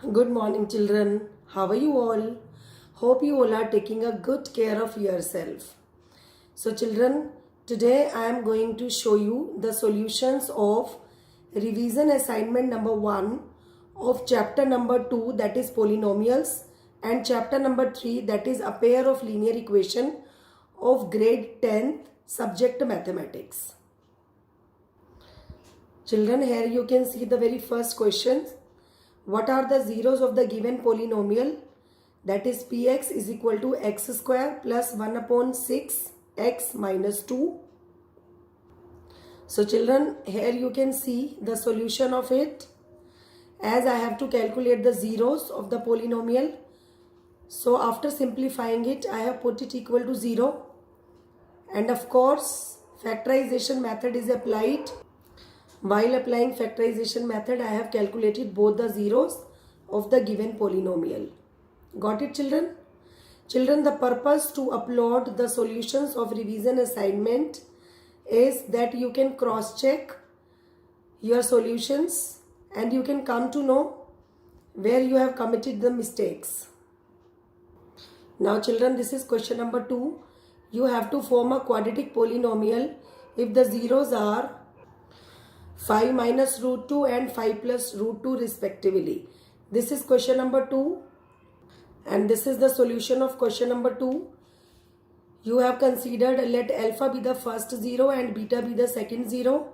Good morning, children. How are you all? Hope you all are taking a good care of yourself. So, children, today I am going to show you the solutions of revision assignment number 1 of chapter number 2, that is polynomials, and chapter number 3, that is a pair of linear equation of grade 10th subject mathematics. Children, here you can see the very first question. What are the zeros of the given polynomial? That is px is equal to x square plus 1 upon 6 x minus 2. So children, here you can see the solution of it. As I have to calculate the zeros of the polynomial, so after simplifying it, I have put it equal to 0. And of course, factorization method is applied. While applying factorization method, I have calculated both the zeros of the given polynomial. Got it, children? Children, the purpose to upload the solutions of revision assignment is that you can cross-check your solutions and you can come to know where you have committed the mistakes. Now, children, this is question number 2. You have to form a quadratic polynomial if the zeros are 5 minus root 2 and 5 plus root 2 respectively. This is question number 2 and this is the solution of question number 2. You have considered let alpha be the first zero and beta be the second zero.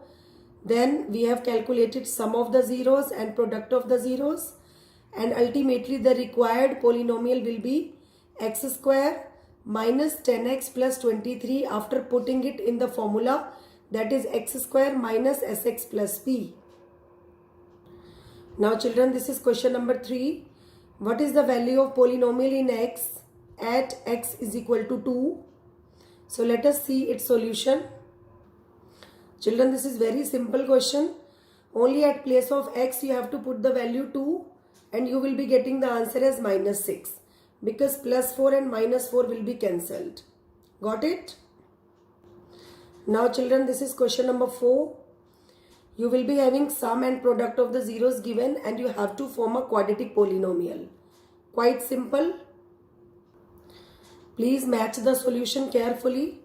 Then we have calculated sum of the zeros and product of the zeros, and ultimately the required polynomial will be x square minus 10x plus 23 after putting it in the formula, that is x square minus sx plus p. Now children, this is question number 3. What is the value of polynomial in x at x is equal to 2? So let us see its solution. Children, this is very simple question. Only at place of x you have to put the value 2 and you will be getting the answer as minus 6, because plus 4 and minus 4 will be cancelled. Got it? Now children, this is question number 4. You will be having sum and product of the zeros given and you have to form a quadratic polynomial. Quite simple. Please match the solution carefully.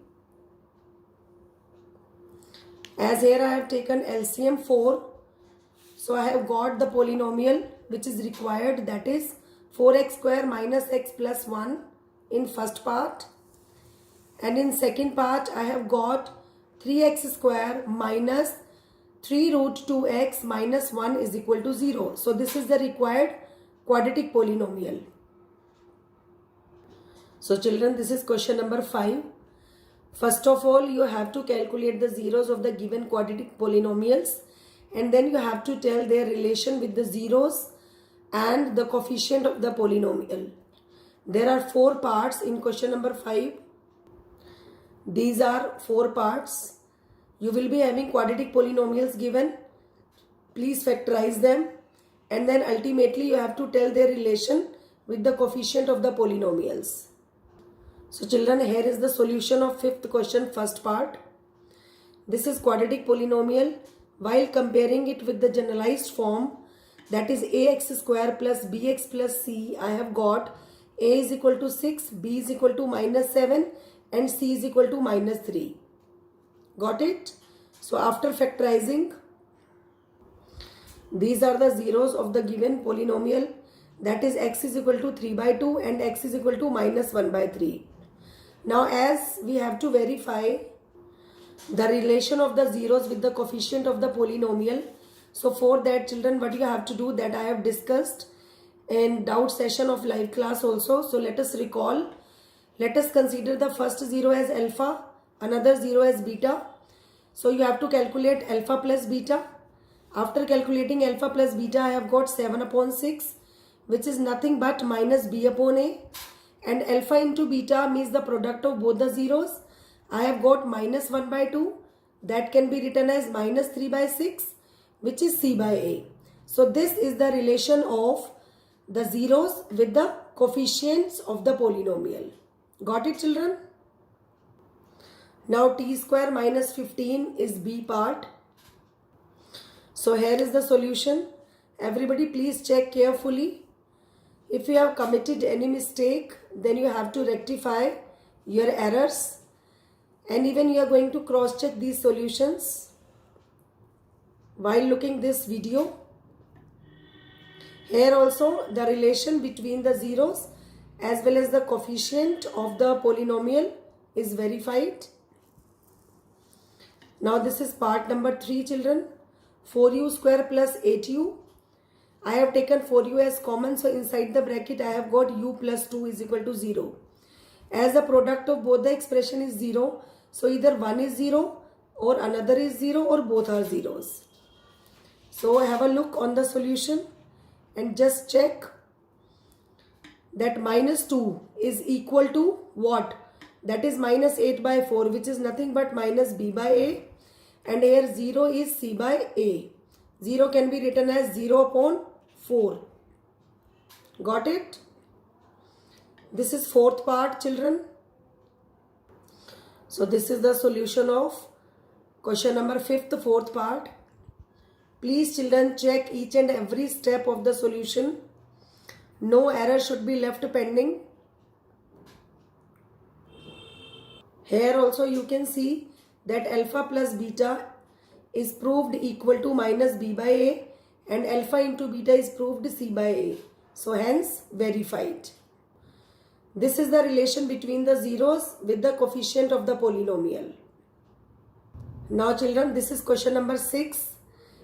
As here I have taken LCM 4. So I have got the polynomial which is required, that is 4x square minus x plus 1 in first part. And in second part I have got 3x square minus 3 root 2x minus 1 is equal to 0. So this is the required quadratic polynomial. So children, this is question number 5. First of all, you have to calculate the zeros of the given quadratic polynomials and then you have to tell their relation with the zeros and the coefficient of the polynomial. There are 4 parts in question number 5. These are 4 parts. You will be having quadratic polynomials given. Please factorize them and then ultimately you have to tell their relation with the coefficient of the polynomials. So children, here is the solution of 5th question, first part. This is quadratic polynomial. While comparing it with the generalized form, that is ax square plus bx plus c, I have got a is equal to 6, b is equal to minus 7 and c is equal to minus 3. Got it? So after factorizing, these are the zeros of the given polynomial, that is x is equal to 3 by 2 and x is equal to minus 1 by 3. Now as we have to verify the relation of the zeros with the coefficient of the polynomial, so for that children, what you have to do, that I have discussed in doubt session of live class also. So let us recall. Let us consider the first zero as alpha, another zero as beta. So you have to calculate alpha plus beta. After calculating alpha plus beta, I have got 7 upon 6, which is nothing but minus b upon a. And alpha into beta means the product of both the zeros. I have got minus 1 by 2. That can be written as minus 3 by 6, which is c by a. So this is the relation of the zeros with the coefficients of the polynomial. Got it, children? Now t square minus 15 is b part. So here is the solution. Everybody please check carefully. If you have committed any mistake, then you have to rectify your errors, and even you are going to cross check these solutions while looking this video. Here also the relation between the zeros as well as the coefficient of the polynomial is verified. Now this is part number 3, children. 4u square plus 8u. I have taken 4u as common, so inside the bracket I have got u plus 2 is equal to 0. As the product of both the expression is 0, so either one is 0 or another is 0 or both are zeros. So I have a look on the solution and just check that minus 2 is equal to what? That is minus 8 by 4, which is nothing but minus b by a, and here 0 is c by a. 0 can be written as 0 upon 4. Got it? This is fourth part, children. So this is the solution of question number 5th, fourth part. Please, children, check each and every step of the solution. No error should be left pending. Here also you can see that alpha plus beta is proved equal to minus b by a, and alpha into beta is proved c by a. So hence verified. This is the relation between the zeros with the coefficient of the polynomial. Now children, this is question number 6.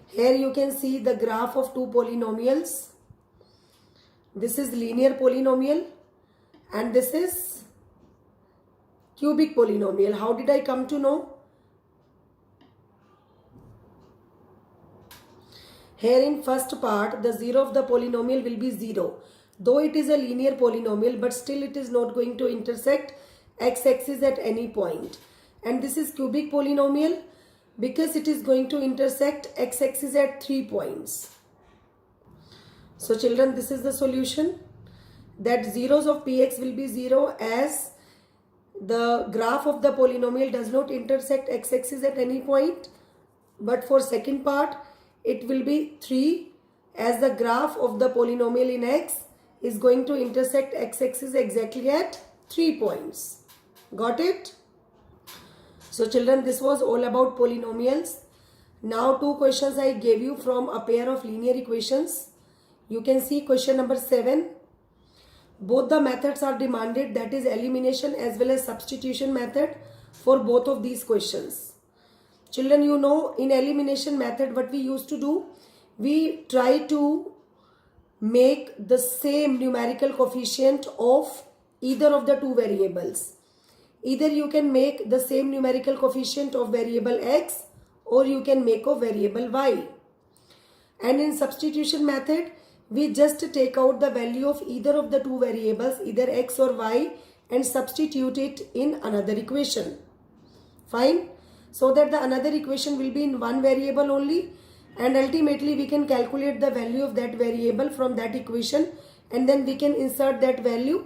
Here you can see the graph of two polynomials. This is linear polynomial and this is cubic polynomial. How did I come to know? Here in first part, the zero of the polynomial will be 0. Though it is a linear polynomial, but still it is not going to intersect x-axis at any point. And this is cubic polynomial because it is going to intersect x-axis at 3 points. So children, this is the solution, that zeros of px will be 0 as the graph of the polynomial does not intersect x-axis at any point. But for second part, it will be 3 as the graph of the polynomial in x is going to intersect x-axis exactly at 3 points. Got it? So children, this was all about polynomials. Now 2 questions I gave you from a pair of linear equations. You can see question number 7. Both the methods are demanded, that is elimination as well as substitution method for both of these questions. Children, you know, in elimination method what we used to do, we try to make the same numerical coefficient of either of the two variables. Either you can make the same numerical coefficient of variable x or you can make of variable y. And in substitution method, we just take out the value of either of the two variables, either x or y, and substitute it in another equation. Fine? So that the another equation will be in one variable only, and ultimately we can calculate the value of that variable from that equation, and then we can insert that value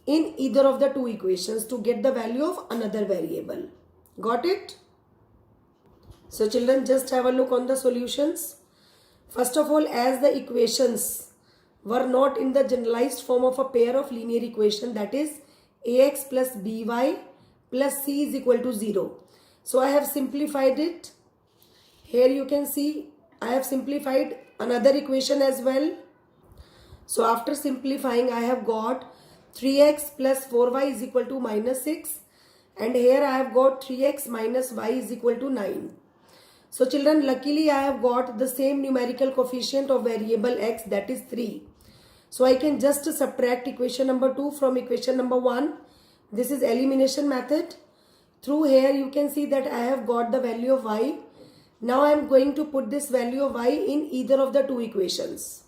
in either of the two equations to get the value of another variable. Got it? So children, just have a look on the solutions. First of all, as the equations were not in the generalized form of a pair of linear equation, that is ax plus by plus c is equal to 0. So I have simplified it. Here you can see I have simplified another equation as well. So after simplifying, I have got 3x plus 4y is equal to minus 6, and here I have got 3x minus y is equal to 9. So children, luckily I have got the same numerical coefficient of variable x, that is 3. So I can just subtract equation number 2 from equation number 1. This is elimination method. Through here you can see that I have got the value of y. Now I am going to put this value of y in either of the two equations.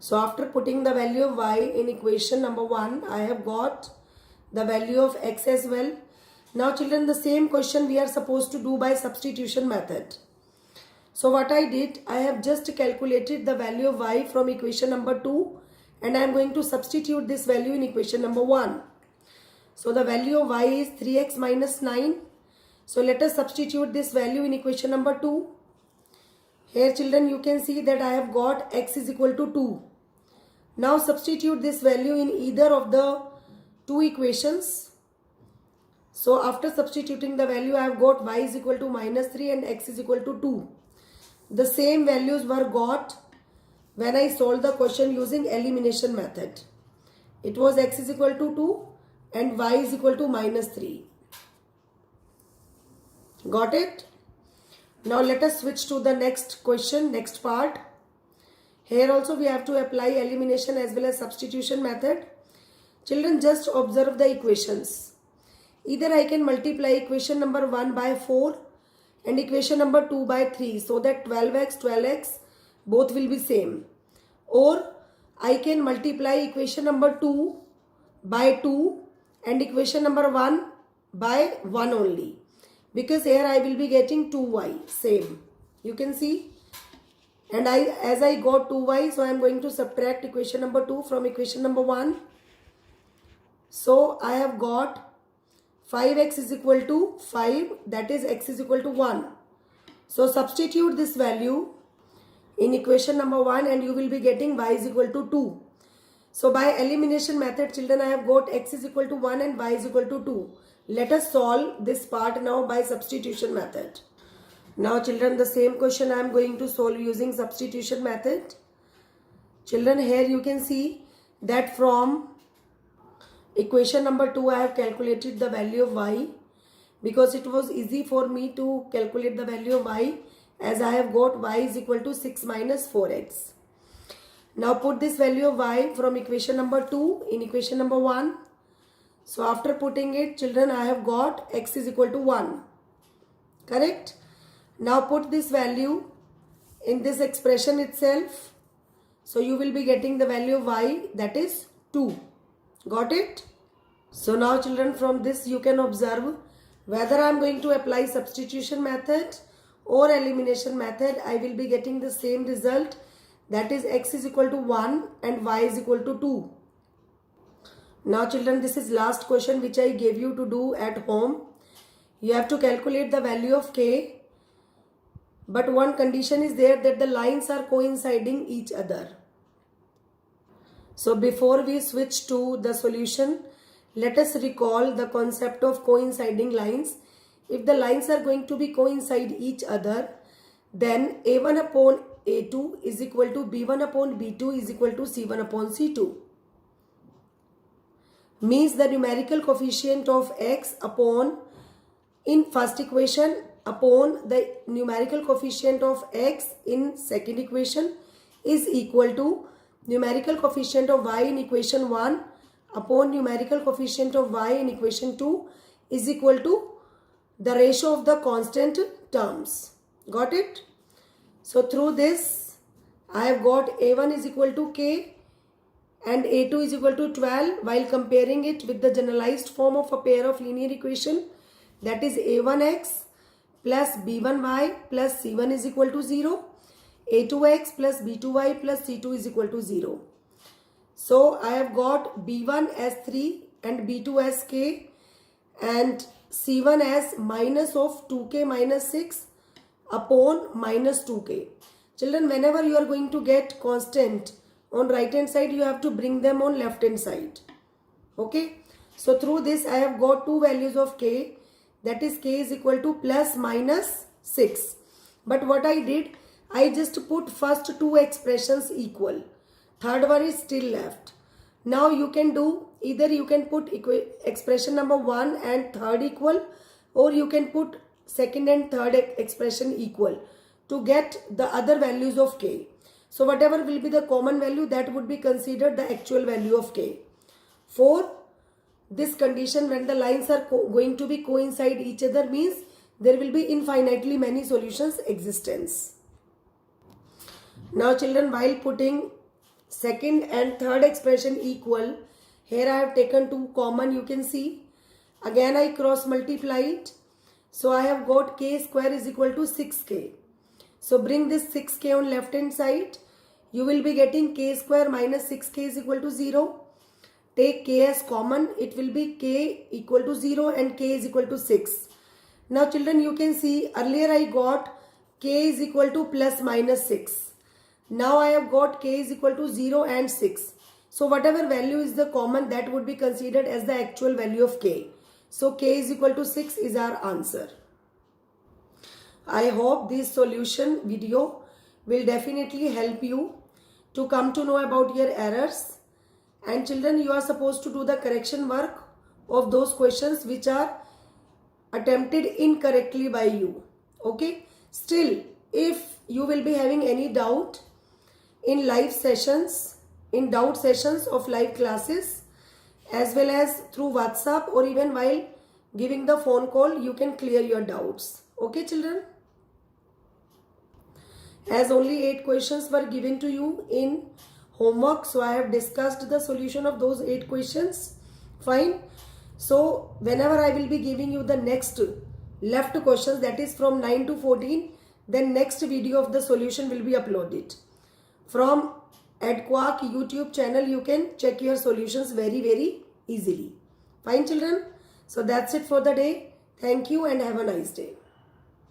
So after putting the value of y in equation number 1, I have got the value of x as well. Now children, the same question we are supposed to do by substitution method. So what I did, I have just calculated the value of y from equation number 2, and I am going to substitute this value in equation number 1. So the value of y is 3x minus 9. So let us substitute this value in equation number 2. Here children, you can see that I have got x is equal to 2. Now substitute this value in either of the two equations. So after substituting the value, I have got y is equal to -3 and x is equal to 2. The same values were got when I solved the question using elimination method. It was x is equal to 2 and y is equal to -3. Got it? Now let us switch to the next question, next part. Here also we have to apply elimination as well as substitution method. Children, just observe the equations. Either I can multiply equation number 1 by 4 and equation number 2 by 3 so that 12x, 12x both will be same. Or I can multiply equation number 2 by 2 and equation number 1 by 1 only. Because here I will be getting 2y same. You can see. And as I got 2y, so I am going to subtract equation number 2 from equation number 1. So I have got 5x is equal to 5, that is x is equal to 1. So substitute this value in equation number 1 and you will be getting y is equal to 2. So by elimination method, children, I have got x is equal to 1 and y is equal to 2. Let us solve this part now by substitution method. Now children, the same question I am going to solve using substitution method. Children, here you can see that from equation number 2 I have calculated the value of y because it was easy for me to calculate the value of y as I have got y is equal to 6 minus 4x. Now put this value of y from equation number 2 in equation number 1. So after putting it, children, I have got x is equal to 1. Correct? Now put this value in this expression itself. So you will be getting the value of y, that is 2. Got it? So now children, from this you can observe whether I am going to apply substitution method or elimination method, I will be getting the same result, that is x is equal to 1 and y is equal to 2. Now children, this is last question which I gave you to do at home. You have to calculate the value of k, but one condition is there that the lines are coinciding each other. So before we switch to the solution, let us recall the concept of coinciding lines. If the lines are going to be coincide each other, then a1 upon a2 is equal to b1 upon b2 is equal to c1 upon c2. Means the numerical coefficient of x upon, in first equation, upon the numerical coefficient of x in second equation is equal to numerical coefficient of y in equation 1 upon numerical coefficient of y in equation 2 is equal to the ratio of the constant terms. Got it? So through this, I have got a1 is equal to k and a2 is equal to 12 while comparing it with the generalized form of a pair of linear equation, that is a1x plus b1y plus c1 is equal to 0. a2x plus b2y plus c2 is equal to 0. So I have got b1 as 3 and b2 as k and c1 as minus of 2k minus 6 upon minus 2k. Children, whenever you are going to get constant on right hand side, you have to bring them on left hand side. Okay. So through this I have got two values of k, that is k is equal to plus minus 6. But what I did, I just put first two expressions equal. Third one is still left. Now you can do, either you can put expression number 1 and third equal, or you can put second and third expression equal to get the other values of k. So whatever will be the common value, that would be considered the actual value of k. For this condition, when the lines are going to be coincide each other, means there will be infinitely many solutions existence. Now children, while putting second and third expression equal, here I have taken two common, you can see. Again I cross multiply it. So I have got k square is equal to 6k. So bring this 6k on left hand side. You will be getting k square minus 6k is equal to 0. Take k as common. It will be k equal to 0 and k is equal to 6. Now children, you can see earlier I got k is equal to plus minus 6. Now I have got k is equal to 0 and 6. So whatever value is the common, that would be considered as the actual value of k. So k is equal to 6 is our answer. I hope this solution video will definitely help you to come to know about your errors. And children, you are supposed to do the correction work of those questions which are attempted incorrectly by you. Okay? Still, if you will be having any doubt in live sessions, in doubt sessions of live classes, as well as through WhatsApp or even while giving the phone call, you can clear your doubts. Okay, children? As only 8 questions were given to you in homework, so I have discussed the solution of those 8 questions. Fine. So whenever I will be giving you the next left questions, that is from 9 to 14, then next video of the solution will be uploaded. From EdQuark YouTube channel, you can check your solutions very easily. Fine, children. So that's it for the day. Thank you and have a nice day.